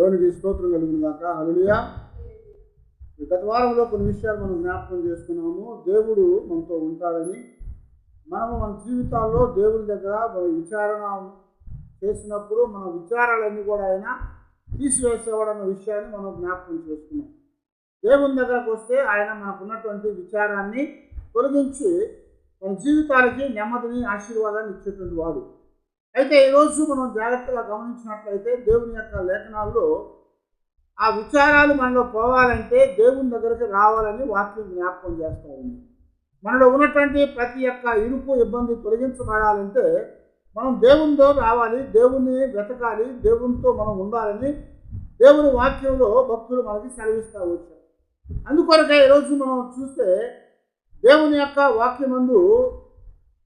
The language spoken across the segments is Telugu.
దేవునికి స్తోత్రం కలుగును గాక. హల్లెలూయా. గత వారంలో కొన్ని విషయాలు మనం జ్ఞాపకం చేసుకున్నాము. దేవుడు మనతో ఉంటాడని, మనము మన జీవితాల్లో దేవుని దగ్గర విచారణ చేసినప్పుడు మన విచారాలన్నీ కూడా ఆయన తీసివేసేవాడన్న విషయాన్ని మనం జ్ఞాపకం చేసుకున్నాం. దేవుని దగ్గరకు వస్తే ఆయన మనకున్నటువంటి విచారాన్ని తొలగించి మన జీవితాలకి నెమ్మదిని, ఆశీర్వాదాన్ని ఇచ్చేటువంటి వాడు. అయితే ఈరోజు మనం జాగ్రత్తగా గమనించినట్లయితే దేవుని యొక్క లేఖనాల్లో ఆ విచారాలు మనలో పోవాలంటే దేవుని దగ్గరికి రావాలని వాక్యం జ్ఞాపకం చేస్తూ ఉంది. మనలో ఉన్నటువంటి ప్రతి ఒక్క ఇరుకు, ఇబ్బంది తొలగించబడాలంటే మనం దేవునితో రావాలి, దేవుని వెతకాలి, దేవునితో మనం ఉండాలని దేవుని వాక్యంలో భక్తులు మనకి సెలవిస్తూ వచ్చారు. అందుకొరకే ఈరోజు మనం చూస్తే దేవుని యొక్క వాక్యమందు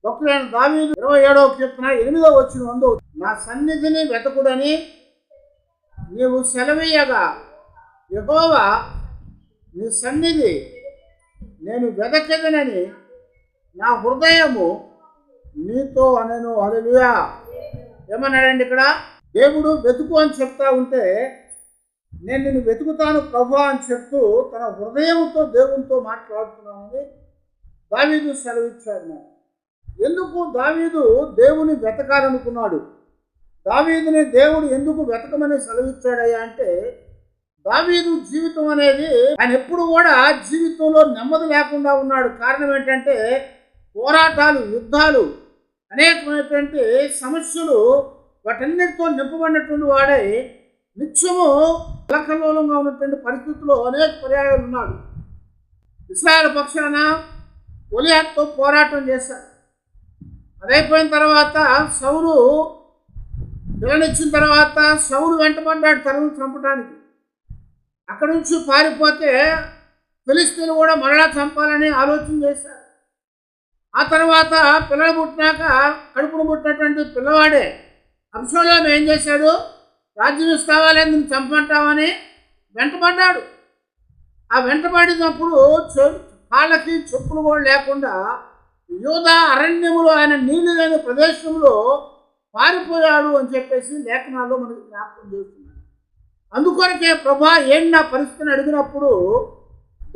భక్తులైన దావీదు 27వ కీర్తన 8వ వచనం, నా సన్నిధిని వెతకుడని నీవు సెలవీయగా యెహోవా నీ సన్నిధి నేను వెతకెదనని నా హృదయము నీతో అనెను. హల్లెలూయా. ఏమన్నాడండి ఇక్కడ? దేవుడు వెతుకు అని చెప్తా ఉంటే నేను నిన్ను వెతుకుతాను ప్రభువా అని చెప్తూ తన హృదయంతో దేవునితో మాట్లాడుతున్నానని దావీదు సెలవిచ్చాడు. ఎందుకు దావీదు దేవుని వెతకాలనుకున్నాడు? దావీదుని దేవుడు ఎందుకు వెతకమని సెలవిచ్చాడయ్యా అంటే, దావీదు జీవితం అనేది ఆయన ఎప్పుడు కూడా జీవితంలో నెమ్మది లేకుండా ఉన్నాడు. కారణం ఏంటంటే పోరాటాలు, యుద్ధాలు, అనేకమైనటువంటి సమస్యలు, వాటన్నిటితో నింపబడినటువంటి వాడై నిత్యము కలకల్లోలంగా ఉన్నటువంటి పరిస్థితుల్లో అనేక పర్యాయాలు ఉన్నాడు. ఇశ్రాయేలు పక్షాన గొలియాతుతో పోరాటం చేశాడు. అదైపోయిన తర్వాత సౌలు పిల్లనిచ్చిన తర్వాత సౌలు వెంటబడ్డాడు తరువు చంపడానికి. అక్కడి నుంచి పారిపోతే ఫిలిస్తీన్లు కూడా మరలా చంపాలని ఆలోచన చేశారు. ఆ తర్వాత పిల్లలు పుట్టినాక కడుపును పుట్టినటువంటి పిల్లవాడే అబ్షాలోము ఏం చేశాడు? రాజ్యం ఇస్తావా లేదు నేను చంపమంటావని వెంటబడ్డాడు. ఆ వెంటబడినప్పుడు కాళ్ళకి చెప్పులు కూడా లేకుండా యూదా అరణ్యములో, ఆయన నీళ్లు లేని ప్రదేశంలో పారిపోయాడు అని చెప్పేసి లేఖనాల్లో మనకి జ్ఞాపకం చేస్తున్నాడు. అందుకొరకే ప్రభా ఏంటి నా పరిస్థితిని అడిగినప్పుడు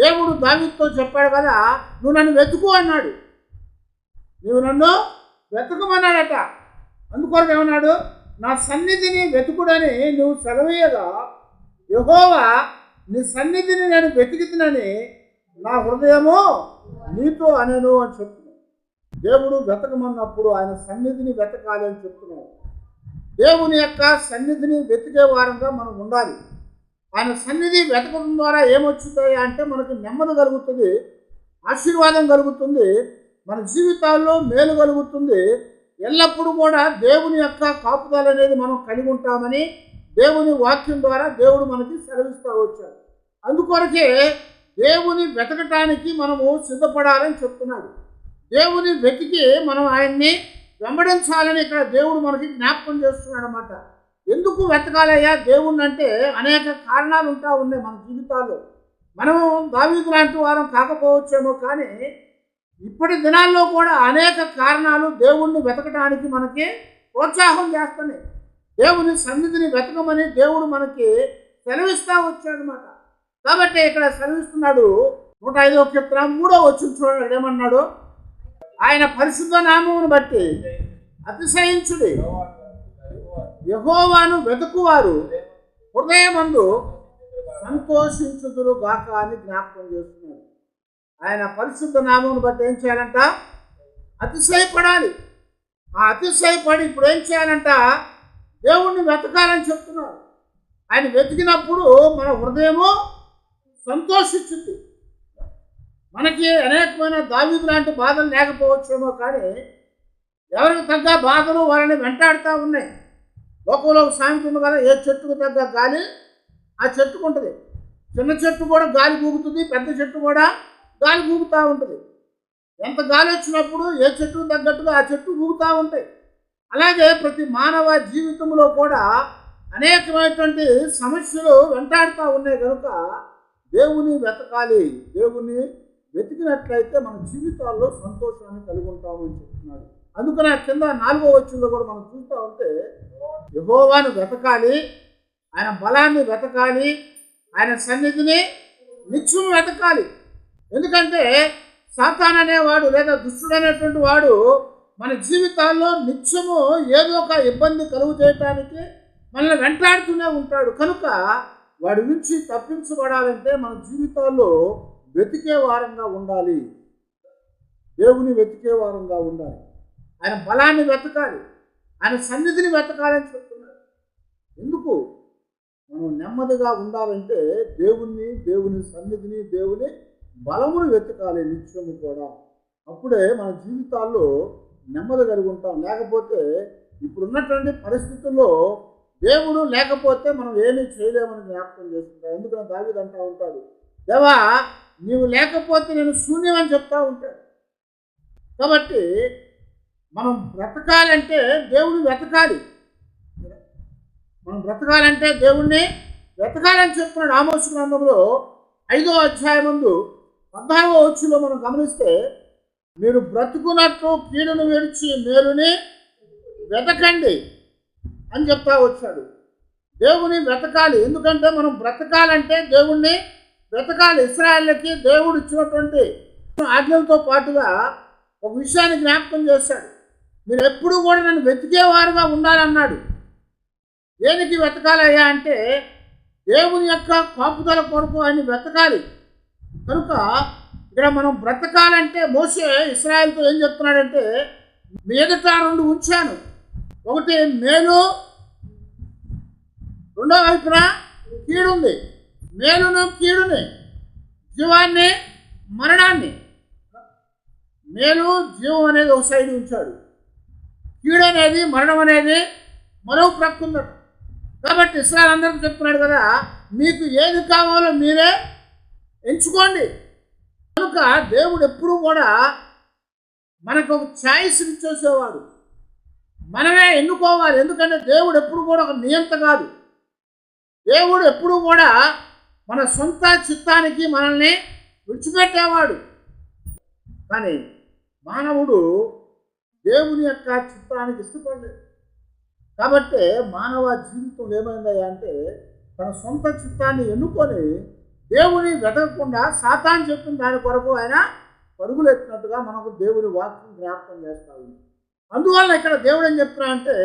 దేవుడు దావీదుతో చెప్పాడు కదా, నువ్వు నన్ను వెతుకు అన్నాడు. నువ్వు నన్ను వెతకమన్నాడట. అందుకొరకు ఏమన్నాడు? నా సన్నిధిని వెతుకుడని నువ్వు సెలవీయగా యెహోవా నీ సన్నిధిని నేను వెతికితినని నా హృదయము నీతో అనెను అని చెప్తున్నాడు. దేవుడు వెతకమన్నప్పుడు ఆయన సన్నిధిని వెతకాలి అని చెప్తున్నాడు. దేవుని యొక్క సన్నిధిని వెతికే వారంగా మనం ఉండాలి. ఆయన సన్నిధి వెతకడం ద్వారా ఏమొచ్చుతాయి అంటే మనకు నెమ్మది కలుగుతుంది, ఆశీర్వాదం కలుగుతుంది, మన జీవితాల్లో మేలు కలుగుతుంది. ఎల్లప్పుడూ కూడా దేవుని యొక్క కాపుదల అనేది మనం కలిగి ఉంటామని దేవుని వాక్యం ద్వారా దేవుడు మనకి సెలవిస్తూ వచ్చాడు. అందుకొరకే దేవుని వెతకటానికి మనము సిద్ధపడాలని చెప్తున్నాడు. దేవుని వెతికి మనం ఆయన్ని వెంబడించాలని ఇక్కడ దేవుడు మనకి జ్ఞాపకం చేస్తున్నాడు అన్నమాట. ఎందుకు వెతకాలయ్యా దేవుణ్ణి అంటే అనేక కారణాలు ఉంటా ఉన్నాయి మన జీవితాల్లో. మనము దావీదు లాంటి వారం కాకపోవచ్చేమో, కానీ ఇప్పటి దినాల్లో కూడా అనేక కారణాలు దేవుణ్ణి వెతకటానికి మనకి ప్రోత్సాహం చేస్తున్నాయి. దేవుని సన్నిధిని వెతకమని దేవుడు మనకి సెలవిస్తూ వచ్చాడనమాట. కాబట్టి ఇక్కడ సెలవిస్తున్నాడు. 105వ కీర్తన 3వ వచనం చూడండి ఏమన్నాడు? ఆయన పరిశుద్ధ నామమును బట్టి అతిశయించుడి, యెహోవాను వెతుకువారు హృదయమందు సంతోషించుదురు గాక అని జ్ఞాపకం చేస్తున్నాడు. ఆయన పరిశుద్ధ నామమును బట్టి ఏం చేయాలంట? అతిశయపడాలి. ఆ అతిశయపడి ఇప్పుడు ఏం చేయాలంట? దేవుణ్ణి వెతకాలని చెప్తున్నాడు. ఆయన వెతికినప్పుడు మన హృదయము సంతోషించింది. మనకి అనేకమైన దావీదు లాంటి బాధలు లేకపోవచ్చేమో, కానీ ఎవరికి తగ్గ బాధలు వాళ్ళని వెంటాడుతూ ఉన్నాయి. లోకంలో ఒక సామెత ఉంది కదా, ఏ చెట్టుకు తగ్గ గాలి ఆ చెట్టుకు ఉంటుంది. చిన్న చెట్టు కూడా గాలి ఊగుతుంది, పెద్ద చెట్టు కూడా గాలి ఊగుతూ ఉంటుంది. ఎంత గాలి వచ్చినప్పుడు ఏ చెట్టుకు తగ్గట్టుగా ఆ చెట్టు ఊగుతూ ఉంటాయి. అలాగే ప్రతి మానవ జీవితంలో కూడా అనేకమైనటువంటి సమస్యలు వెంటాడుతూ ఉన్నాయి. కనుక దేవుని వెతకాలి. దేవుని వెతికినట్లయితే మన జీవితాల్లో సంతోషాన్ని కలిగి ఉంటామని చెప్తున్నాడు. అందుకని కింద 4వ వచనంలో కూడా మనం చూస్తూ ఉంటే యెహోవాను వెతకాలి, ఆయన బలాన్ని వెతకాలి, ఆయన సన్నిధిని నిత్యం వెతకాలి. ఎందుకంటే సాతాను అనేవాడు లేదా దుష్టుడు అనేటువంటి వాడు మన జీవితాల్లో నిత్యము ఏదో ఒక ఇబ్బంది కలుగు చేయటానికి మనల్ని వెంటాడుతూనే ఉంటాడు. కనుక వాడి నుంచి తప్పించబడాలంటే మన జీవితాల్లో వెతికే వారంగా ఉండాలి, దేవుని వెతికే వారంగా ఉండాలి. ఆయన బలాన్ని వెతకాలి, ఆయన సన్నిధిని వెతకాలని చెప్తున్నాడు. ఎందుకు? మనం నెమ్మదిగా ఉండాలంటే దేవుని సన్నిధిని, దేవుని బలమును వెతకాలి నిత్యము కూడా. అప్పుడే మన జీవితాల్లో నెమ్మది కలిగి ఉంటాం. లేకపోతే ఇప్పుడున్నటువంటి పరిస్థితుల్లో దేవుడు లేకపోతే మనం ఏమీ చేయలేమని జ్ఞాపకం చేసుకుంటాం. ఎందుకంటే దావీదు అంటూ ఉంటాడు, దేవా నీవు లేకపోతే నేను శూన్యం అని చెప్తా ఉంటాడు. కాబట్టి మనం బ్రతకాలంటే దేవుని వెతకాలి. మనం బ్రతకాలంటే దేవుణ్ణి వెతకాలని చెప్తున్నాడు. ఆమోసు గ్రంథంలో 5వ అధ్యాయం 14వ వచనంలో మనం గమనిస్తే, మీరు బ్రతుకున్నట్లు కీడును విడిచి మేలుని వెతకండి అని చెప్తా వచ్చాడు. దేవుని వెతకాలి. ఎందుకంటే మనం బ్రతకాలంటే దేవుణ్ణి వెతకాలి. ఇశ్రాయేలుకి దేవుడు ఇచ్చినటువంటి ఆజ్ఞలతో పాటుగా ఒక విషయాన్ని జ్ఞాపకం చేశాడు. మీరు ఎప్పుడు కూడా నన్ను వెతికేవారుగా ఉండాలన్నాడు. దేనికి వెతకాలయ్యా అంటే దేవుని యొక్క కాపుదల కొరకు ఆయన వెతకాలి. కనుక ఇక్కడ మనం బ్రతకాలంటే మోషే ఇశ్రాయేలుతో ఏం చెప్తున్నాడంటే, మీ ఎదుట 2 ఉంచాను, ఒకటి మేలు, రెండో వైపున కీడుంది. మేలును కీడుని, జీవాన్ని మరణాన్ని. మేలు జీవం అనేది ఒక సైడ్ ఉంచాడు, కీడు అనేది మరణం అనేది మరో ప్రక్క ఉందట. కాబట్టి ఇశ్రాయేలు అందరికీ చెప్తున్నాడు కదా, మీకు ఏది కావాలో మీరే ఎంచుకోండి. కనుక దేవుడు ఎప్పుడూ కూడా మనకు ఒక ఛాయిస్ ఇచ్చేసేవాడు, మనమే ఎన్నుకోవాలి. ఎందుకంటే దేవుడు ఎప్పుడు కూడా ఒక నియంత కాదు. దేవుడు ఎప్పుడూ కూడా మన సొంత చిత్తానికి మనల్ని విడిచిపెట్టేవాడు. కానీ మానవుడు దేవుని యొక్క చిత్తానికి ఇష్టపడలేదు. కాబట్టి మానవ జీవితం ఏమైందయ్యా అంటే, తన సొంత చిత్తాన్ని ఎన్నుకొని దేవుని వెతకకుండా సాతాను చెప్పిన దాని కొరకు ఆయన పరుగులు ఎత్తినట్టుగా మనకు దేవుని వాక్యం జ్ఞాపకం చేస్తా ఉంది. అందువల్ల ఇక్కడ దేవుడు ఏం చెప్తున్నా అంటే,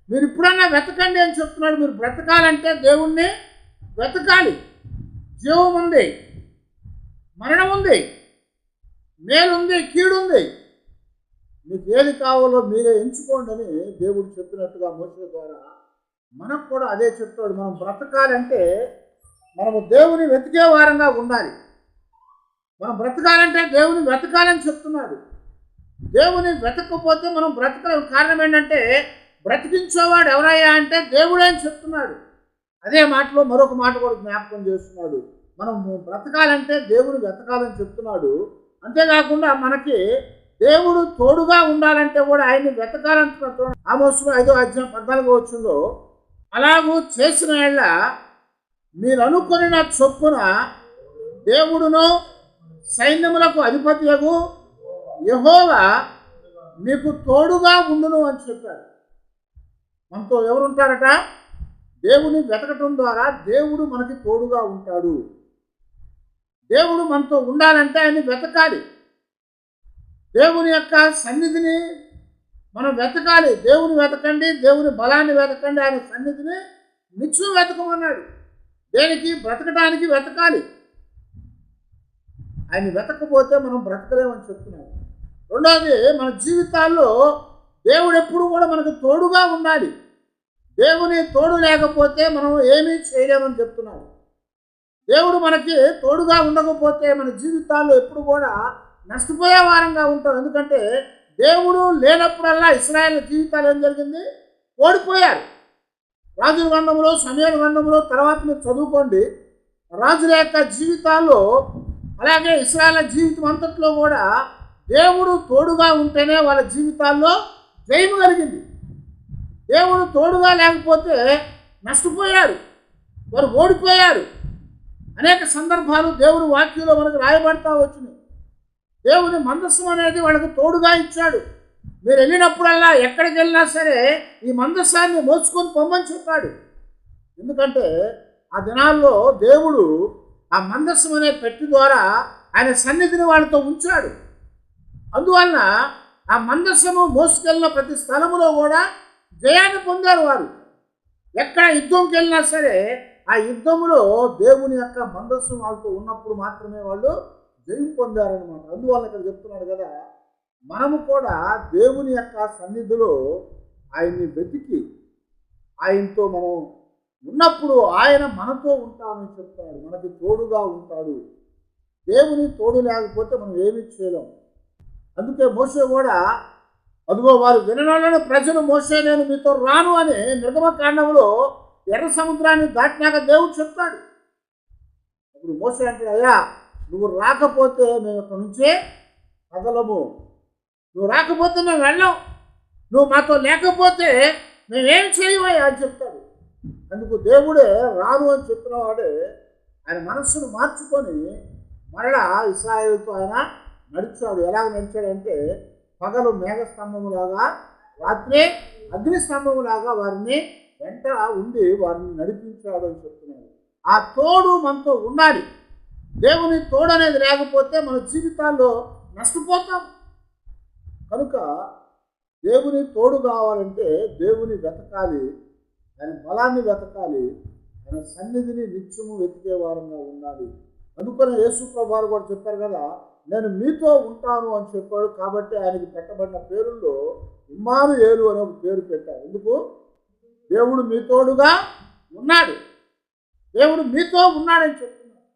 మీరు ఇప్పుడన్నా వెతకండి అని చెప్తున్నాడు. మీరు బ్రతకాలంటే దేవుణ్ణి వెతకాలి. జీవం ఉంది, మరణం ఉంది, మేలుంది, కీడుంది. మీకు ఏది కావాలో మీరే ఎంచుకోండి అని దేవుడు చెప్పినట్టుగా మోషే ద్వారా మనకు కూడా అదే చెప్తాడు. మనం బ్రతకాలంటే మనము దేవుని వెతికే వారంగా ఉండాలి. మనం బ్రతకాలంటే దేవుని వెతకాలని చెప్తున్నాడు. దేవుని వెతకపోతే మనం బ్రతకలేం. కారణం ఏంటంటే, బ్రతికించేవాడు ఎవరయ్యా అంటే దేవుడే అని చెప్తున్నాడు. అదే మాటలో మరొక మాట కూడా జ్ఞాపకం చేస్తున్నాడు. మనం బ్రతకాలంటే దేవుని వెతకాలని చెప్తున్నాడు. అంతేకాకుండా మనకి దేవుడు తోడుగా ఉండాలంటే కూడా ఆయన్ని వెతకాలంటున్నాడు. ఆమోసు 5వ అధ్యాయం 14వ వచనంలో, అలాగూ చేసిన యెడల మీరు అనుకొనిన చొప్పున దేవుడును సైన్యములకు అధిపతియగు యెహోవా మీకు తోడుగా ఉండును అని చెప్పారు. మనతో ఎవరుంటారట? దేవుని వెతకటం ద్వారా దేవుడు మనకి తోడుగా ఉంటాడు. దేవుడు మనతో ఉండాలంటే ఆయన్ని వెతకాలి. దేవుని యొక్క సన్నిధిని మనం వెతకాలి. దేవుని వెతకండి, దేవుని బలాన్ని వెతకండి, ఆయన సన్నిధిని నిత్యం వెతకమన్నాడు. దేనికి? బ్రతకడానికి వెతకాలి. ఆయన వెతకపోతే మనం బ్రతకలేమని చెప్తున్నాడు. రెండవది, మన జీవితాల్లో దేవుడు ఎప్పుడు కూడా మనకు తోడుగా ఉండాలి. దేవుని తోడు లేకపోతే మనం ఏమీ చేయలేమని చెప్తున్నాడు. దేవుడు మనకి తోడుగా ఉండకపోతే మన జీవితాల్లో ఎప్పుడు కూడా నష్టపోయే వారంగా ఉంటాం. ఎందుకంటే దేవుడు లేనప్పుడల్లా ఇశ్రాయేలు జీవితాలు ఏం జరిగింది? ఓడిపోయారు. రాజుల గ్రంథంలో, సమూయేలు గ్రంథంలో తర్వాత మీరు చదువుకోండి. రాజుల యొక్క జీవితాల్లో అలాగే ఇశ్రాయేలు జీవితం అంతట్లో కూడా దేవుడు తోడుగా ఉంటేనే వాళ్ళ జీవితాల్లో జయము కలిగింది. దేవుడు తోడుగా లేకపోతే నష్టపోయారు, వారు ఓడిపోయారు. అనేక సందర్భాలు దేవుని వాక్యంలో మనకు రాయబడతా వచ్చినాయి. దేవుని మందస్సం అనేది వాళ్ళకు తోడుగా ఇచ్చాడు. మీరు వెళ్ళినప్పుడల్లా ఎక్కడికి వెళ్ళినా సరే ఈ మందస్సాన్ని మోసుకొని పొమ్మని చెప్పాడు. ఎందుకంటే ఆ దినాల్లో దేవుడు ఆ మందస్సం అనే పెట్టి ద్వారా ఆయన సన్నిధిని వాళ్ళతో ఉంచాడు. అందువలన ఆ మందస్సము మోసుకెళ్ళిన ప్రతి స్థలములో కూడా జయాన్ని పొందారు వారు. ఎక్కడ యుద్ధంకి వెళ్ళినా సరే ఆ యుద్ధములో దేవుని యొక్క మందస్సం వాళ్ళతో ఉన్నప్పుడు మాత్రమే వాళ్ళు జయం పొందారనమాట. అందువల్ల ఇక్కడ చెప్తున్నాడు కదా, మనము కూడా దేవుని యొక్క సన్నిధిలో ఆయన్ని వెతికి ఆయనతో మనం ఉన్నప్పుడు ఆయన మనతో ఉంటానని చెప్తాడు, మనకి తోడుగా ఉంటాడు. దేవుని తోడు లేకపోతే మనం ఏమీ చేయలేం. అందుకే మోషే కూడా, అదిగో వారు విననొల్లని ప్రజలు, మోషే నేను మీతో రాను అని నిర్గమకాండంలో ఎర్ర సముద్రాన్ని దాటినాక దేవుడు చెప్తాడు. అప్పుడు మోషే అంటాడు, అయ్యా నువ్వు రాకపోతే మేము ఇక్కడ నుంచే కదలము, నువ్వు రాకపోతే మేము వెళ్ళాం, నువ్వు మాతో లేకపోతే మేమేం చేయవయ్యా అని చెప్తాడు. అందుకు దేవుడే రాను అని చెప్పిన వాడే ఆయన మనస్సును మార్చుకొని మరలా ఇశ్రాయేలుతో ఆయన నడిచాడు. ఎలాగ నడిచాడంటే పగలు మేఘస్తంభములాగా, రాత్రి అగ్నిస్తంభములాగా వారిని వెంట ఉండి వారిని నడిపించాడు అని చెప్తున్నాడు. ఆ తోడు మనతో ఉండాలి. దేవుని తోడు అనేది లేకపోతే మన జీవితాల్లో నష్టపోతాం. కనుక దేవుని తోడు కావాలంటే దేవుని వెతకాలి, ఆయన బలాన్ని వెతకాలి, ఆయన సన్నిధిని నిత్యము వెతికే వారంగా ఉండాలి. అందుకని యేసు ప్రభువారు కూడా చెప్పారు కదా, నేను మీతో ఉంటాను అని చెప్పాడు. కాబట్టి ఆయనకి పెట్టబడిన పేరుల్లో ఇమ్మానుయేలు అనే ఒక పేరు పెట్టారు. ఎందుకు? దేవుడు మీతోడుగా ఉన్నాడు, దేవుడు మీతో ఉన్నాడని చెప్తున్నాడు.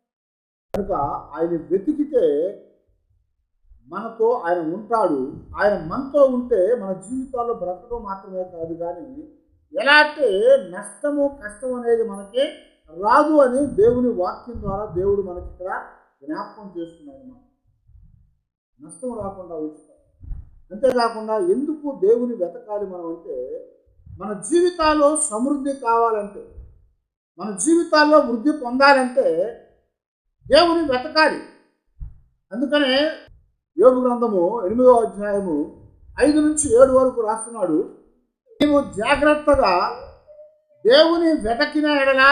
కనుక ఆయన వెతికితే మనతో ఆయన ఉంటాడు. ఆయన మనతో ఉంటే మన జీవితాల్లో బ్రతకడం మాత్రమే కాదు, కానీ ఎలాంటి నష్టము కష్టం అనేది మనకి రాదు అని దేవుని వాక్యం ద్వారా దేవుడు మనకి ఇక్కడ జ్ఞాపకం చేస్తున్నాడు. మనం నష్టం రాకుండా ఉంచుతాం. అంతేకాకుండా ఎందుకు దేవుని వెతకాలి మనం అంటే, మన జీవితాల్లో సమృద్ధి కావాలంటే, మన జీవితాల్లో వృద్ధి పొందాలంటే దేవుని వెతకాలి. అందుకనే యోబు గ్రంథము 8వ అధ్యాయము 5 నుంచి 7 వరకు రాస్తున్నాడు, నీవు జాగ్రత్తగా దేవుని వెతకిన ఎడల,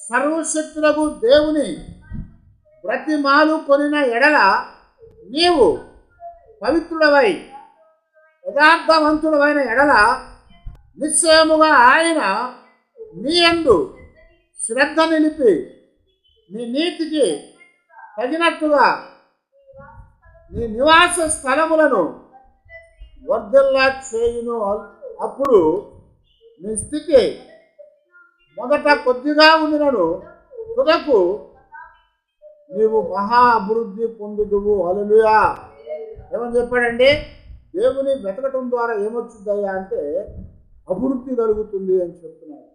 సర్వశక్తులకు దేవుని బ్రతిమాలు కొనిన ఎడల, నీవు పవిత్రుడవై యథార్థవంతుడవైన ఎడల, నిశ్చయముగా ఆయన నీ యందు శ్రద్ధ నిలిపి నీ నీతికి తగినట్టుగా నీ నివాస స్థలములను వర్ధిల్లా చేయును. అప్పుడు నీ స్థితి మొదట కొద్దిగా ఉండినను తుదకు నీవు మహా అభివృద్ధి పొందుదువు. హల్లెలూయా. ఏమని చెప్పాడండి? దేవుని వెతకటం ద్వారా ఏమొచ్చుద్దయ్యా అంటే అభివృద్ధి కలుగుతుంది అని చెప్తున్నాడు.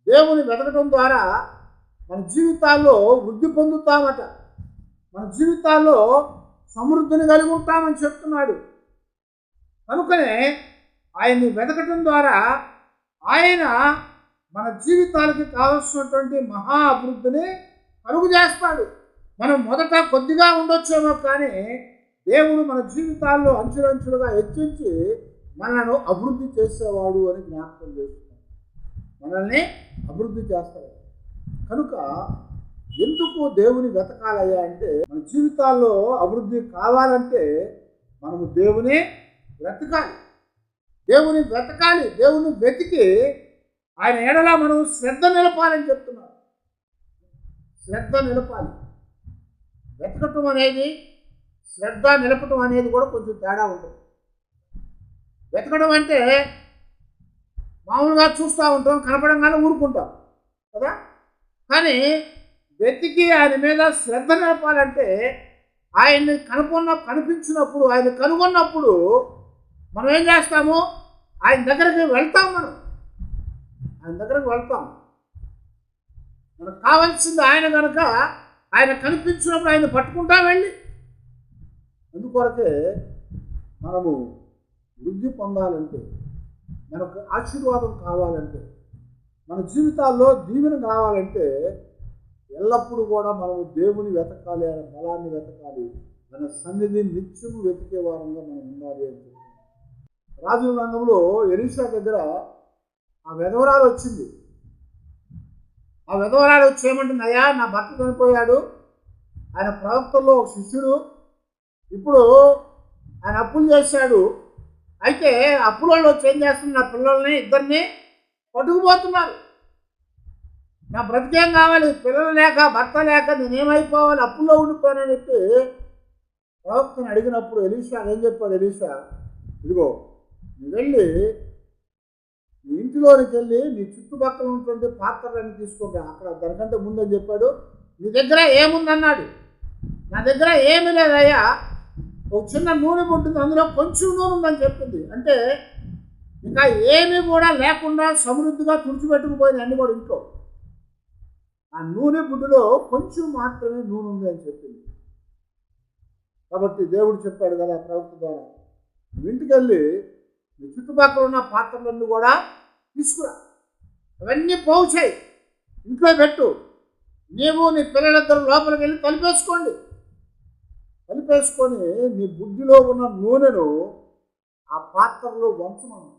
దేవుని వెతకటం ద్వారా మన జీవితాల్లో వృద్ధి పొందుతామట, మన జీవితాల్లో సమృద్ధిని కలిగి ఉంటామని చెప్తున్నాడు. కనుకనే ఆయన్ని వెతకటం ద్వారా ఆయన మన జీవితాలకి కావలసినటువంటి మహా అభివృద్ధిని కలుగు చేస్తాడు. మనం మొదట కొద్దిగా ఉండొచ్చేమో, కానీ దేవుడు మన జీవితాల్లో అంచులంచులుగా హెచ్చించి మనల్ని అభివృద్ధి చేసేవాడు అని జ్ఞాపకం చేస్తున్నాడు. మనల్ని అభివృద్ధి చేస్తాడు. కనుక ఎందుకు దేవుని వెతకాలయ్యా అంటే, మన జీవితాల్లో అభివృద్ధి కావాలంటే మనము దేవుని వెతకాలి, దేవుని వెతకాలి. దేవుని వెతికి ఆయన ఎడల మనం శ్రద్ధ నిలపాలని చెప్తున్నాడు. శ్రద్ధ నిలపాలి. వెతకటం అనేది, శ్రద్ధ నిలపటం అనేది కూడా కొంచెం తేడా ఉంటుంది. వెతకడం అంటే మామూలుగా చూస్తూ ఉంటాం, కనపడంగానే ఊరుకుంటాం కదా. కానీ వెతికి ఆయన మీద శ్రద్ధ నిలపాలంటే, ఆయన్ని కనిపించినప్పుడు, ఆయన కనుగొన్నప్పుడు మనం ఏం చేస్తాము? ఆయన దగ్గరికి వెళ్తాం. ఆయన దగ్గరికి వెళ్తాం. మనకు కావాల్సింది ఆయన కనుక ఆయన కనిపించినప్పుడు ఆయన పట్టుకుంటా వెళ్ళి. అందుకొరకే మనము వృద్ధి పొందాలంటే, మనకు ఆశీర్వాదం కావాలంటే, మన జీవితాల్లో దీవెన కావాలంటే ఎల్లప్పుడూ కూడా మనము దేవుని వెతకాలి, ఆయన బలాన్ని వెతకాలి, మన సన్నిధిని నిత్యము వెతికే వారంగా మనం ఉండాలి అని చెప్పి. రాజుల రంగంలో ఎలీషా దగ్గర ఆ వెధవరాలు వచ్చింది. ఆ విధవరాలు వచ్చి ఏమంటుంది, అయ్యా నా భర్త చనిపోయాడు, ఆయన ప్రవక్తల్లో ఒక శిష్యుడు, ఇప్పుడు ఆయన అప్పులు చేశాడు, అయితే అప్పుల వాళ్ళు వచ్చి ఏం చేస్తున్నారు, నా పిల్లల్ని ఇద్దరిని పట్టుకుపోతున్నారు, నా బ్రతికేం కావాలి, పిల్లలు లేక భర్త లేక నేనేమైపోవాలి, అప్పుల్లో ఉండిపోయానని చెప్పి ప్రవక్తను అడిగినప్పుడు ఎలీషా ఏం చెప్పాడు, ఎలీషా ఇదిగో నువ్వు వెళ్ళి నీ ఇంటిలోనికి వెళ్ళి నీ చుట్టుపక్కల ఉన్నటువంటి పాత్రలన్నీ తీసుకుంటా, అక్కడ దానికంటే ముందని చెప్పాడు, నీ దగ్గర ఏముందన్నాడు, నా దగ్గర ఏమీ లేదయ్యా, ఒక చిన్న నూనె ఉంటుంది, అందులో కొంచెం నూనె ఉందని చెప్పింది. అంటే ఇంకా ఏమీ కూడా లేకుండా సమృద్ధిగా తుడిచిపెట్టుకుపోయింది అన్ని కూడా ఇంట్లో. ఆ నూనె బుడ్డులో కొంచెం మాత్రమే నూనె ఉంది అని చెప్పింది. కాబట్టి దేవుడు చెప్పాడు కదా ప్రవక్త ద్వారా, నువ్వు ఇంటికి వెళ్ళి నీ చుట్టుపక్కల ఉన్న పాత్రలన్నీ కూడా తీసుకురా, అవన్నీ పోగు చేయి, ఇంట్లో పెట్టు, నీవు నీ పిల్లలిద్దరు లోపలికి వెళ్ళి కలిపేసుకోండి, కలిపేసుకొని నీ బుద్ధిలో ఉన్న నూనెను ఆ పాత్రలో వంచమను.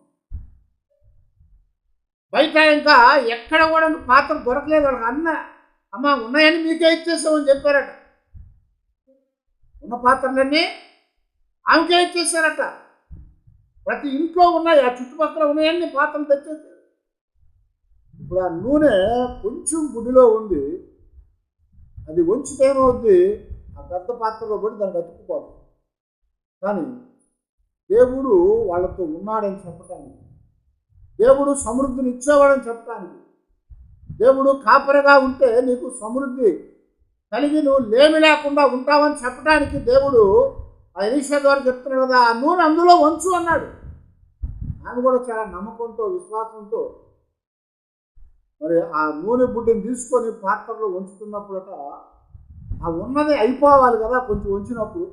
బయట ఇంకా ఎక్కడ కూడా పాత్ర దొరకలేదు వాళ్ళకి, అమ్మ ఉన్నాయని మీకే ఇచ్చేసామని చెప్పారట, ఉన్న పాత్రలన్నీ ఆమెకే ఇచ్చేసారట. ప్రతి ఇంట్లో ఉన్నాయి, ఆ చుట్టుపక్కల ఉన్నాయన్ని పాత్రలు తెచ్చేసారు. ఇప్పుడు ఆ నూనె కొంచెం గుడిలో ఉంది, అది వంచితే ఏమవుద్ది, ఆ పెద్ద పాత్రలో పడి దానికి అతుక్కుపోదు. కానీ దేవుడు వాళ్ళతో ఉన్నాడని చెప్పటానికి, దేవుడు సమృద్ధిని ఇచ్చేవాడని చెప్పటానికి, దేవుడు కాపరిగా ఉంటే నీకు సమృద్ధి కలిగి నువ్వు లేమి లేకుండా ఉంటావని చెప్పడానికి దేవుడు ఆ ఎలీషా ద్వారా చెప్తున్నాడు కదా, ఆ నూనె అందులో వంచు అన్నాడు. ఆమె కూడా చాలా నమ్మకంతో విశ్వాసంతో మరి ఆ నూనె బుడ్డిని తీసుకొని పాత్రలో వంచుతున్నప్పుడట, ఆ ఉన్నది అయిపోవాలి కదా కొంచెం వంచినప్పుడు,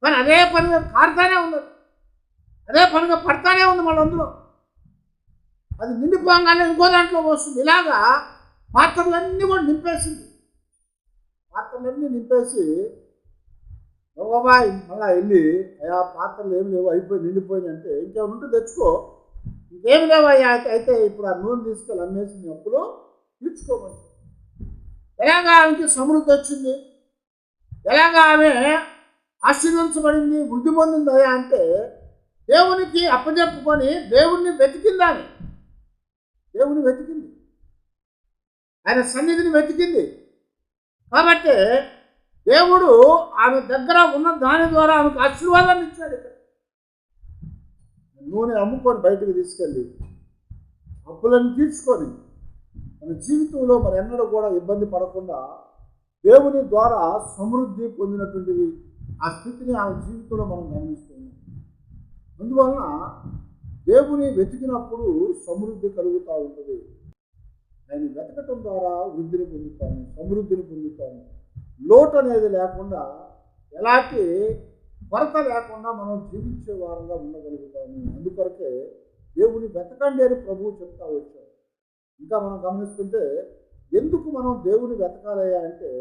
కానీ అదే పనిగా కారుతానే ఉంది, అదే పనిగా పడతానే ఉంది మళ్ళీ అందులో, అది నిండిపోగానే ఇంకో దాంట్లో వస్తుంది. ఇలాగా పాత్రలన్నీ కూడా నింపేసింది. పాత్రలన్నీ నింపేసి బాబాయ్ మళ్ళీ వెళ్ళి అయ్యా పాత్రలు ఏమి లేవు అయిపోయి నిండిపోయింది అంటే, ఇంకేమైనా ఉంటే తెచ్చుకో, ఇంకేమి లేవు అయ్యా అయితే ఇప్పుడు ఆ నూనె తీసుకెళ్ళి అమ్మేసి నీ అప్పులు తీర్చుకోమని. ఎలాగా ఆమెకి సమృద్ధి వచ్చింది, ఎలాగా ఆమె ఆశీర్వదించబడింది, వృద్ధి పొందింది అయ్యా అంటే, దేవునికి అప్పచెప్పుకొని దేవుణ్ణి వెతికింది ఆమె, దేవుని వెతికింది, ఆయన సన్నిధిని వెతికింది. కాబట్టి దేవుడు ఆమె దగ్గర ఉన్న దాని ద్వారా ఆమెకు ఆశీర్వాదాన్ని ఇచ్చాడు. ఇక్కడ నూనె అమ్ముకొని బయటకు తీసుకెళ్ళి అప్పులను తీర్చుకొని మన జీవితంలో మరి ఎన్నడూ కూడా ఇబ్బంది పడకుండా దేవుని ద్వారా సమృద్ధి పొందినటువంటిది ఆ స్థితిని ఆమె జీవితంలో మనం గమనిస్తున్నాం. అందువలన దేవుని వెతికినప్పుడు సమృద్ధి కలుగుతూ ఉంటుంది. ఆయన వెతకటం ద్వారా వృద్ధిని పొందుతాను, సమృద్ధిని పొందుతాను, లోటు అనేది లేకుండా, ఎలాంటి కొరత లేకుండా మనం జీవించే వారంగా ఉండగలుగుతాము. అందుకొరకే దేవుని వెతకండి అని ప్రభువు చెప్తా వచ్చారు. ఇంకా మనం గమనిస్తుంటే ఎందుకు మనం దేవుని వెతకాలయ్యా అంటే,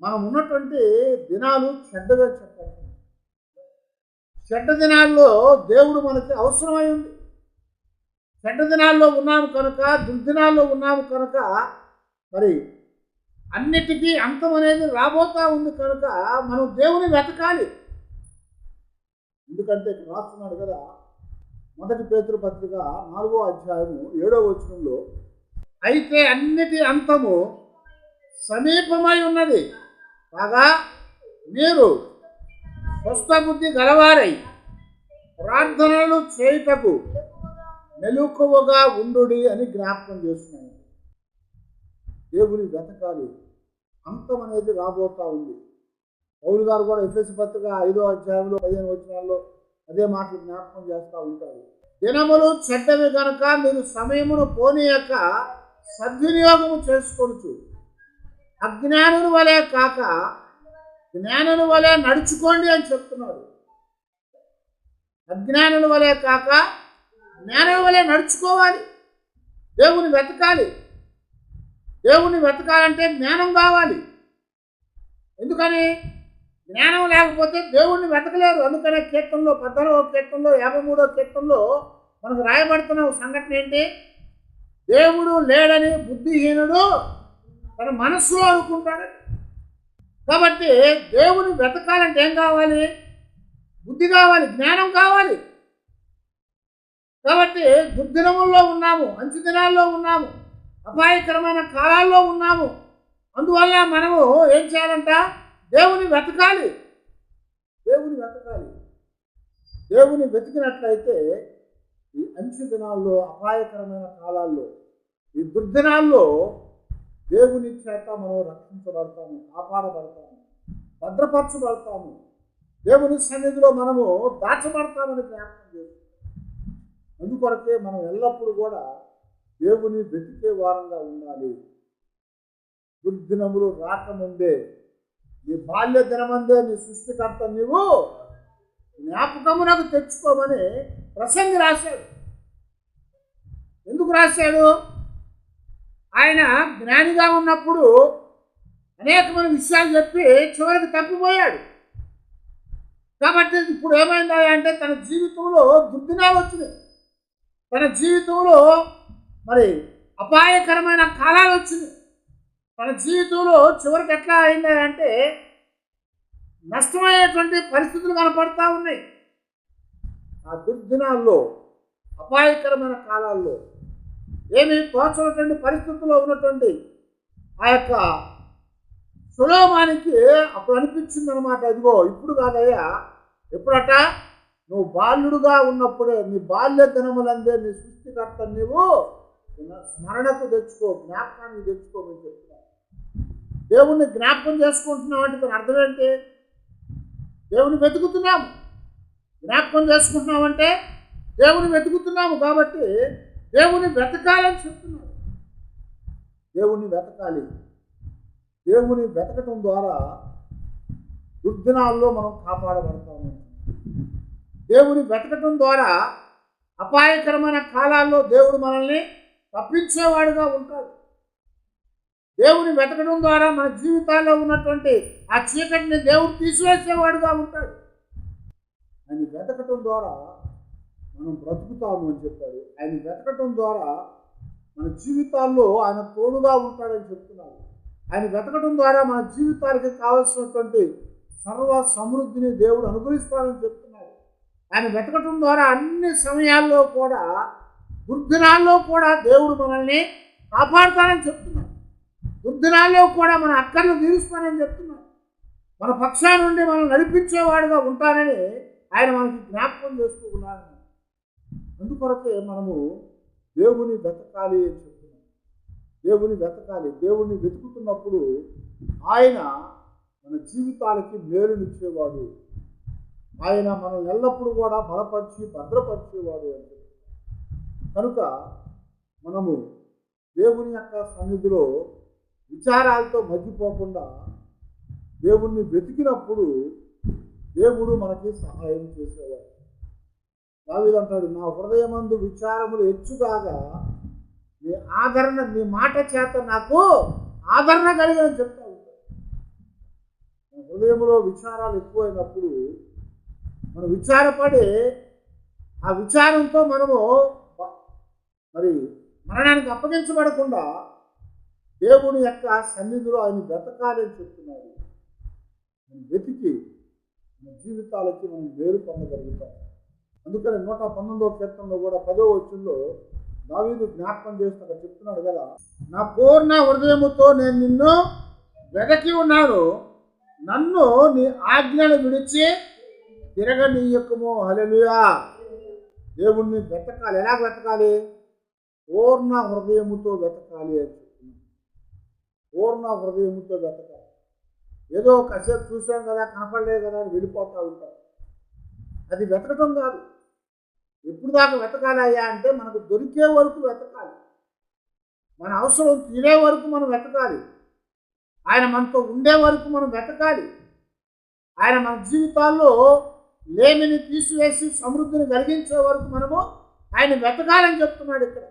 మనం ఉన్నటువంటి దినాలు చెడ్డగా చెప్పాలి. చెడ్డ దినాల్లో దేవుడు మనకి అవసరమై ఉంది. చెడ్డ దినాల్లో ఉన్నాము కనుక, దుర్దినాల్లో ఉన్నాము కనుక, మరి అన్నిటికీ అంతం అనేది రాబోతా ఉంది కనుక మనం దేవుని వెతకాలి. ఎందుకంటే ఇక్కడ రాస్తున్నాడు కదా, 1 పేతురు పత్రిక 4వ అధ్యాయము 7వ వచనంలో, అయితే అన్నిటి అంతము సమీపమై ఉన్నది, కాగా మీరు స్వస్థ బుద్ధి గలవారై ప్రార్థనలు చేయుటకు మెలకువగా ఉండుడి అని జ్ఞాపకం చేస్తున్నాను. దేవుని వెతకాలి, అంతం అనేది రాబోతా ఉంది. పౌలు గారు కూడా ఎఫెసీ పత్రిక 5వ అధ్యాయంలో 15 వచనాల్లో అదే మాటలు జ్ఞాపకం చేస్తూ ఉంటారు. దినములు చెడ్డవి కనుక మీరు సమయమును పోనీయక సద్వినియోగము చేసుకొనుచు అజ్ఞానుని వలె కాక జ్ఞానుని వలె నడుచుకోండి అని చెప్తున్నాడు. అజ్ఞానుని వలె కాక జ్ఞానుని వలె నడుచుకోవాలి. దేవుని వెతకాలి. దేవుని వెతకాలంటే జ్ఞానం కావాలి. ఎందుకని? జ్ఞానం లేకపోతే దేవుణ్ణి వెతకలేరు. అందుకనే కీర్తనలో 14వ కీర్తనలో 53వ కీర్తనలో మనకు రాయబడుతున్న సంఘటన ఏంటి? దేవుడు లేడని బుద్ధిహీనుడు తన మనస్సులో అనుకుంటాడు. కాబట్టి దేవుని వెతకాలంటే ఏం కావాలి? బుద్ధి కావాలి, జ్ఞానం కావాలి. కాబట్టి దుర్దినముల్లో ఉన్నాము, మంచి దినాల్లో ఉన్నాము, అపాయకరమైన కాలాల్లో ఉన్నాము. అందువల్ల మనము ఏం చేయాలంట? దేవుని వెతకాలి. దేవుని వెతకాలి. దేవుని వెతికినట్లయితే ఈ అంచు దినాల్లో, అపాయకరమైన కాలాల్లో, ఈ దుర్దినాల్లో దేవుని చేత మనం రక్షించబడతాము, కాపాడబడతాము, భద్రపరచబడతాము. దేవుని సన్నిధిలో మనము దాచబడతామని జ్ఞాపకం చేస్తాం. అందుకొరకే మనం ఎల్లప్పుడూ కూడా దేవుని వెతికే వారంగా ఉండాలి. దుర్దినములు రాకముందే, నీ బాల్య దినమందే నీ సృష్టికర్త నీవు జ్ఞాపకమునకు తెచ్చుకోమని ప్రసంగి రాశాడు. ఎందుకు రాశాడు? ఆయన జ్ఞానిగా ఉన్నప్పుడు అనేకమైన విషయాలు చెప్పి చివరికి తప్పిపోయాడు. కాబట్టి ఇప్పుడు ఏమైందా అంటే తన జీవితంలో దుర్దినాలు వచ్చినాయి, తన జీవితంలో మరి అపాయకరమైన కాలాలు వచ్చినాయి. తన జీవితంలో చివరికి ఎట్లా అయిందా అంటే నష్టమయ్యేటువంటి పరిస్థితులు కనపడతా ఉన్నాయి. ఆ దుర్దినాల్లో, అపాయకరమైన కాలాల్లో, ఏమి తోచనటువంటి పరిస్థితుల్లో ఉన్నటువంటి ఆ యొక్క సొలొమోనుకి అప్పుడు అనిపించింది అనమాట, ఇదిగో ఇప్పుడు కాదయ్యా, ఎప్పుడట? నువ్వు బాల్యుడుగా ఉన్నప్పుడే, నీ బాల్య దినములందే నీ సృష్టికర్త నీవు స్మరణకు తెచ్చుకో, జ్ఞాపకానికి తెచ్చుకోమని చెప్తున్నా. దేవుణ్ణి జ్ఞాపకం చేసుకుంటున్నావు అంటే దాని అర్థం ఏంటి? దేవుని వెతుకుతున్నాము. జ్ఞాపకం చేసుకుంటున్నామంటే దేవుని వెతుకుతున్నాము. కాబట్టి దేవుని వెతకాలని చెప్తున్నాడు. దేవుని వెతకాలి. దేవుని వెతకటం ద్వారా దుర్దినాల్లో మనం కాపాడబడతాము. దేవుని వెతకటం ద్వారా అపాయకరమైన కాలాల్లో దేవుడు మనల్ని తప్పించేవాడుగా ఉంటాడు. దేవుని వెతకడం ద్వారా మన జీవితాల్లో ఉన్నటువంటి ఆ చీకటిని దేవుడు తీసివేసేవాడుగా ఉంటాడు. ఆయన వెతకటం ద్వారా మనం బ్రతుకుతాము అని చెప్పాడు. ఆయన వెతకటం ద్వారా మన జీవితాల్లో ఆయన తోడుగా ఉంటాడని చెప్తున్నాడు. ఆయన వెతకటం ద్వారా మన జీవితాలకి కావలసినటువంటి సర్వ సమృద్ధిని దేవుడు అనుగ్రహిస్తాడని చెప్తున్నాడు. ఆయన వెతకటం ద్వారా అన్ని సమయాల్లో కూడా, దుర్దినాల్లో కూడా దేవుడు మనల్ని కాపాడుతానని చెప్తున్నాడు. దుర్దినాల్లో కూడా మన అక్కర్లు తీరుస్తానని చెప్తున్నాడు. మన పక్షాన నుండి మనం నడిపించేవాడుగా ఉంటానని ఆయన మనకి జ్ఞాపకం చేస్తూ ఉన్నాడు. అందుకొరకే మనము దేవుని వెతకాలి అని చెప్తున్నాం. దేవుని వెతకాలి. దేవుని వెతుకుతున్నప్పుడు ఆయన మన జీవితాలకి మేలునిచ్చేవాడు. ఆయన మనల్ని ఎల్లప్పుడూ కూడా బలపరిచి భద్రపరిచేవాడు అని చెప్తున్నాం. కనుక మనము దేవుని యొక్క సన్నిధిలో విచారాలతో మగ్గిపోకుండా దేవుణ్ణి వెతికినప్పుడు దేవుడు మనకి సహాయం చేసేవాడు. దావీదు అంటాడు, నా హృదయమందు విచారములు హెచ్చుగాగా నీ ఆదరణ, నీ మాట చేత నాకు ఆదరణ కలిగని చెప్తా ఉంటాడు. మన హృదయంలో విచారాలు ఎక్కువైనప్పుడు మనం విచారపడి ఆ విచారంతో మనము మరి మరణానికి అప్పగించబడకుండా దేవుని యొక్క సన్నిధిలో ఆయన వెతకాలి అని చెప్తున్నాడు. మనం వెతికి మన జీవితాలకి మనం మేలు పొందగలుగుతాం. అందుకని 119వ కీర్తనలో కూడా 10వ వచనంలో దావీదు జ్ఞాపకం చేస్తూ చెప్తున్నాడు కదా, నా పూర్ణ హృదయముతో నేను నిన్ను వెతకి ఉన్నాను, నన్ను నీ ఆజ్ఞను విడిచి తిరగనీయకము. హల్లెలూయా. దేవుణ్ణి వెతకాలి. ఎలా వెతకాలి? పూర్ణ హృదయముతో వెతకాలి అని చెప్తున్నాను. పూర్ణ హృదయముతో వెతకాలి. ఏదో కాసేపు చూసాం కదా, కనపడలేదు కదా అని వెళ్ళిపోతూ ఉంటాం. అది వెతకటం కాదు. ఎప్పుడు దాకా వెతకాలయ్యా అంటే మనకు దొరికే వరకు వెతకాలి. మన అవసరం తీరే వరకు మనం వెతకాలి. ఆయన మనతో ఉండే వరకు మనం వెతకాలి. ఆయన మన జీవితాల్లో లేమిని తీసివేసి సమృద్ధిని కలిగించే వరకు మనము ఆయన వెతకాలని చెప్తున్నాడు ఇక్కడ.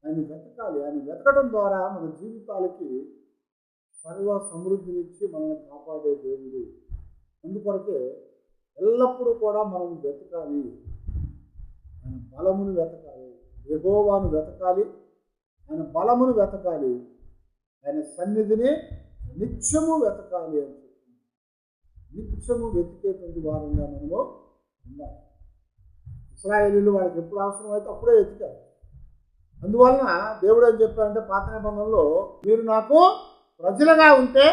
ఆయన వెతకాలి. ఆయన వెతకడం ద్వారా మన జీవితాలకి సర్వ సమృద్ధినిచ్చి మనల్ని కాపాడే దేవుడు. అందుకొరకే ఎల్లప్పుడూ కూడా మనం వెతకాలి. ఆయన బలమును వెతకాలి, యెహోవాను వెతకాలి, ఆయన బలమును వెతకాలి, ఆయన సన్నిధిని నిత్యము వెతకాలి అని చెప్తున్నాడు. నిత్యము వెతికేటువంటి వారంగా మనము ఉండాలి. ఇశ్రాయేలీయులు వాళ్ళకి ఎప్పుడు అవసరమైతే అప్పుడే వెతికారు. అందువలన దేవుడు ఏం చెప్పారంటే పాత నిబంధనలో, మీరు నాకు ప్రజలుగా ఉంటే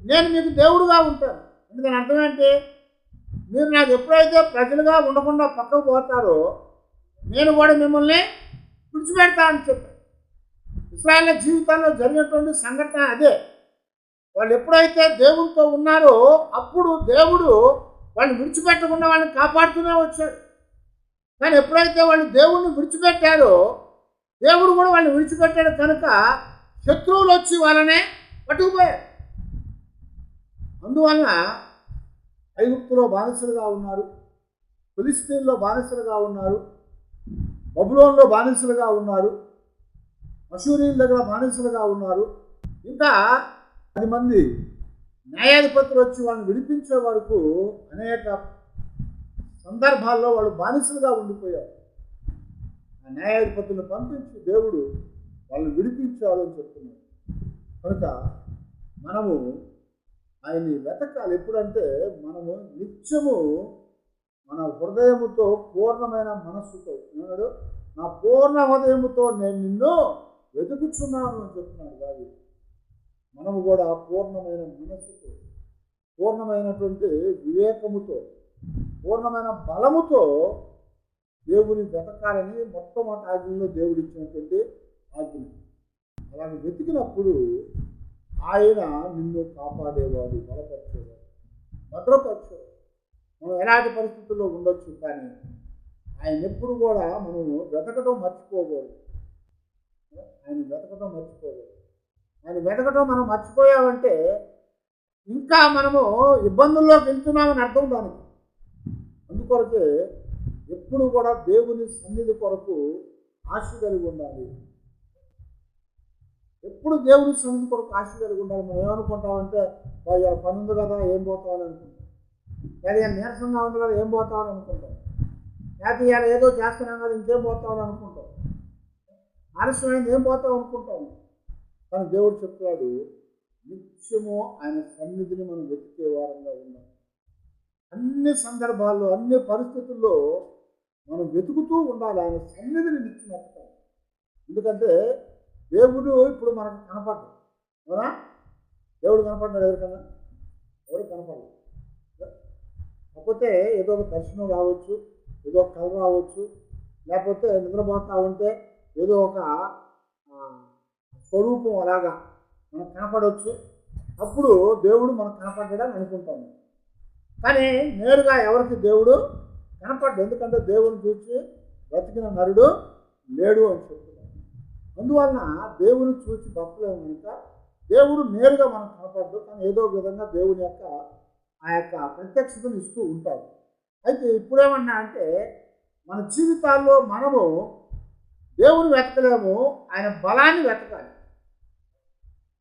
నేను మీకు దేవుడుగా ఉంటాను. అందుకని అర్థం ఏంటి? మీరు నాకు ఎప్పుడైతే ప్రజలుగా ఉండకుండా పక్కకు పోతారో నేను కూడా మిమ్మల్ని విడిచిపెడతానని చెప్పాను. ఇశ్రాయేలు జీవితాల్లో జరిగినటువంటి సంఘటన అదే. వాళ్ళు ఎప్పుడైతే దేవుడితో ఉన్నారో అప్పుడు దేవుడు వాళ్ళని విడిచిపెట్టకుండా వాళ్ళని కాపాడుతూనే వచ్చాడు. కానీ ఎప్పుడైతే వాళ్ళు దేవుడిని విడిచిపెట్టారో దేవుడు కూడా వాళ్ళని విడిచిపెట్టాడు కనుక శత్రువులు వచ్చి వాళ్ళనే పట్టుకుపోయారు. అందువలన ఐగుప్తులో బానిసలుగా ఉన్నారు, ఫిలిస్తీన్లో బానిసలుగా ఉన్నారు, బబులోన్లో బానిసలుగా ఉన్నారు, అషూరీయుల దగ్గర బానిసలుగా ఉన్నారు. ఇంకా 10 మంది న్యాయాధిపతులు వచ్చి వాళ్ళని విడిపించే వరకు అనేక సందర్భాల్లో వాళ్ళు బానిసలుగా ఉండిపోయారు. ఆ న్యాయాధిపతులను పంపించి దేవుడు వాళ్ళని విడిపించాడు అని చెప్తున్నాడు. కనుక మనము ఆయన్ని వెతకాలి. ఎప్పుడంటే మనము నిత్యము మన హృదయముతో పూర్ణమైన మనస్సుతో, ఏమన్నాడు? నా పూర్ణ హృదయముతో నేను నిన్ను వెతుకుచున్నాను అని చెప్తున్నాడు దావీదు. మనము కూడా పూర్ణమైన మనస్సుతో, పూర్ణమైనటువంటి వివేకముతో, పూర్ణమైన బలముతో దేవుని వెతకాలని మొట్టమొదటి ఆజ్ఞలో దేవుడు ఇచ్చినటువంటి ఆజ్ఞ. అలాగే వెతికినప్పుడు ఆయన నిన్ను కాపాడేవాడు, బలపరిచేవాడు, భద్రపరిచేవాడు. మనం ఎలాంటి పరిస్థితుల్లో ఉండొచ్చు, కానీ ఆయన ఎప్పుడు కూడా మనము వెతకటం మర్చిపోకూడదు. ఆయన వెతకటం మర్చిపోకూడదు. ఆయన వెతకటం మనం మర్చిపోయామంటే ఇంకా మనము ఇబ్బందుల్లోకి వెళ్తున్నామని అర్థం దానికి. అందుకొరకే ఎప్పుడు కూడా దేవుని సన్నిధి కొరకు ఆశ కలిగి ఉండాలి. ఎప్పుడు దేవుని సన్నిధి కొరకు ఆశ కలిగి ఉండాలి. మనం ఏమనుకుంటామంటే ఇలా పని ఉంది కదా ఏం పోతామని అనుకుంటాం, లేదా నీరసంగా ఉంది కదా ఏం పోతామని అనుకుంటాం, లేకపోతే ఇలా ఏదో చేస్తున్నాం కదా ఇంకేం పోతామని అనుకుంటాం, ఆలస్యమైంది ఏం పోతాం అనుకుంటాం. కానీ దేవుడు చెప్తాడు, నిత్యము ఆయన సన్నిధిని మనం వెతికే వారంగా ఉన్నాం. అన్ని సందర్భాల్లో, అన్ని పరిస్థితుల్లో మనం వెతుకుతూ ఉండాలి. ఆయన సన్నిధిని నిత్యం వెతకాలి. ఎందుకంటే దేవుడు ఇప్పుడు మనకు కనపడ్డాడు. అవునా? దేవుడు కనపడ్డాడు ఎవరికన్నా? ఎవరు కనపడలేదు. కాకపోతే ఏదో ఒక దర్శనం రావచ్చు, ఏదో ఒక కళ రావచ్చు, లేకపోతే నిద్రపోతా ఉంటే ఏదో ఒక స్వరూపం అలాగా మనకు కనపడవచ్చు. అప్పుడు దేవుడు మనకు కనపడ్డాడని అనుకుంటాము. కానీ నేరుగా ఎవరికి దేవుడు కనపడ్డాడు? ఎందుకంటే దేవుని చూసి బ్రతికిన నరుడు లేడు అని చెప్తున్నాడు. అందువలన దేవుని చూసి బ్రతకలేము కనుక దేవుడు నేరుగా మనకు కనపడ్డు. కానీ ఏదో విధంగా దేవుని యొక్క ఆ యొక్క ప్రత్యక్షతను ఇస్తూ ఉంటాడు. అయితే ఇప్పుడేమన్నా అంటే మన జీవితాల్లో మనము దేవుని వెతకలేము, ఆయన బలాన్ని వెతకాలి,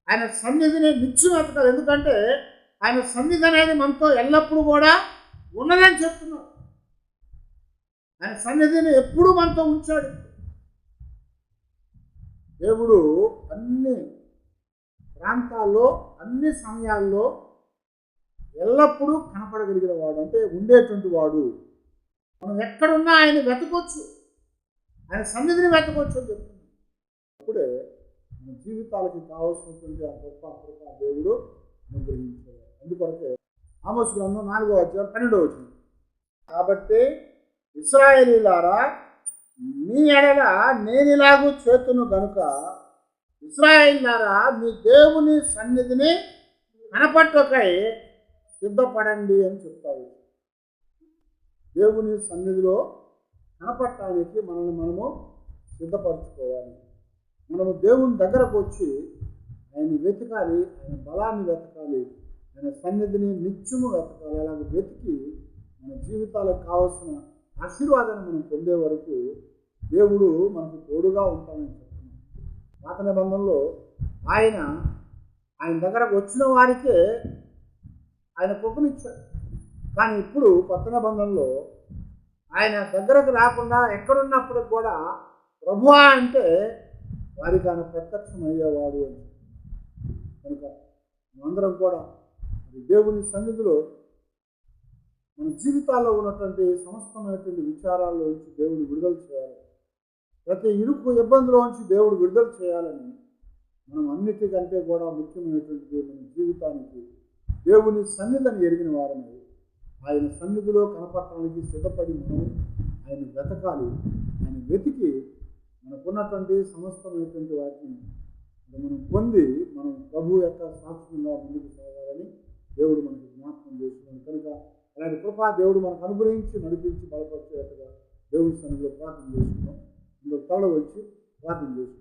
ఆయన సన్నిధిని నిత్యం వెతకాలి. ఎందుకంటే ఆయన సన్నిధి అనేది మనతో ఎల్లప్పుడూ కూడా ఉన్నదని చెప్తున్నాడు. ఆయన సన్నిధిని ఎప్పుడూ మనతో ఉంచాడు. దేవుడు అన్ని ప్రాంతాల్లో, అన్ని సమయాల్లో ఎల్లప్పుడూ కనపడగలిగిన వాడు, అంటే ఉండేటువంటి వాడు. మనం ఎక్కడున్నా ఆయన వెతకొచ్చు, ఆయన సన్నిధిని వెతకొచ్చు అని చెప్తున్నాడు. అప్పుడే మన జీవితాలకి కావాల్సినటువంటి ఆ గొప్ప కృప దేవుడు అనుగ్రహించాడు. అందుకొరకే ఆమోసు గ్రంథం 4వ అధ్యాయం 12వ వచనం, కాబట్టి ఇశ్రాయేలీయులారా మీ ఎడల నేనిలాగూ చేతును గనుక ఇశ్రాయేలీయులారా మీ దేవుని సన్నిధిని కనపట్టుకై సిద్ధపడండి అని చెప్తారు. దేవుని సన్నిధిలో కనపడటానికి మనల్ని మనము సిద్ధపరచుకోవాలి. మనము దేవుని దగ్గరకు వచ్చి ఆయన వెతకాలి, ఆయన బలాన్ని వెతకాలి, ఆయన సన్నిధిని నిత్యము వెతకాలి. అలాగే వెతికి మన జీవితాలకు కావాల్సిన ఆశీర్వాదాన్ని మనం పొందే వరకు దేవుడు మనకు తోడుగా ఉంటానని చెప్తున్నాం. పాత నిబంధనలో ఆయన దగ్గరకు వచ్చిన వారికే ఆయన కృపనిచ్చాడు. కానీ ఇప్పుడు కొత్త నిబంధనలో ఆయన దగ్గరకు రాకుండా ఎక్కడున్నప్పుడు కూడా ప్రభువా అంటే వారికి ఆయన ప్రత్యక్షం అయ్యేవాడు అని. కనుక మనందరం కూడా మరి దేవుని సన్నిధిలో మన జీవితాల్లో ఉన్నటువంటి సమస్తమైనటువంటి విచారాల్లో నుంచి దేవుడు విడుదల చేయాలి. ప్రతి ఇరుకు ఇబ్బందిలోంచి దేవుడు విడుదల చేయాలని మనం అన్నిటికంటే కూడా ముఖ్యమైనటువంటిది మన జీవితానికి దేవుని సన్నిధిని ఎరిగిన వారమై ఆయన సన్నిధిలో కనపడటానికి సిద్ధపడి మనం ఆయన వెతకాలి. ఆయన వెతికి మనకున్నటువంటి సమస్తమైనటువంటి వాటిని మనం పొంది మనం ప్రభు యొక్క సాక్షిగా ముందుకు సాగాలని దేవుడు మనకు జ్ఞాపకం చేస్తున్నాడు. కనుక అలాంటి కృపా దేవుడు మనకు అనుగ్రహించి నడిపించి బలపరిచేట్టుగా దేవుని సన్నిధిలో ప్రార్థన చేసుకున్నాం. ఇందులో తల వచ్చి ప్రార్థన చేసుకున్నాం.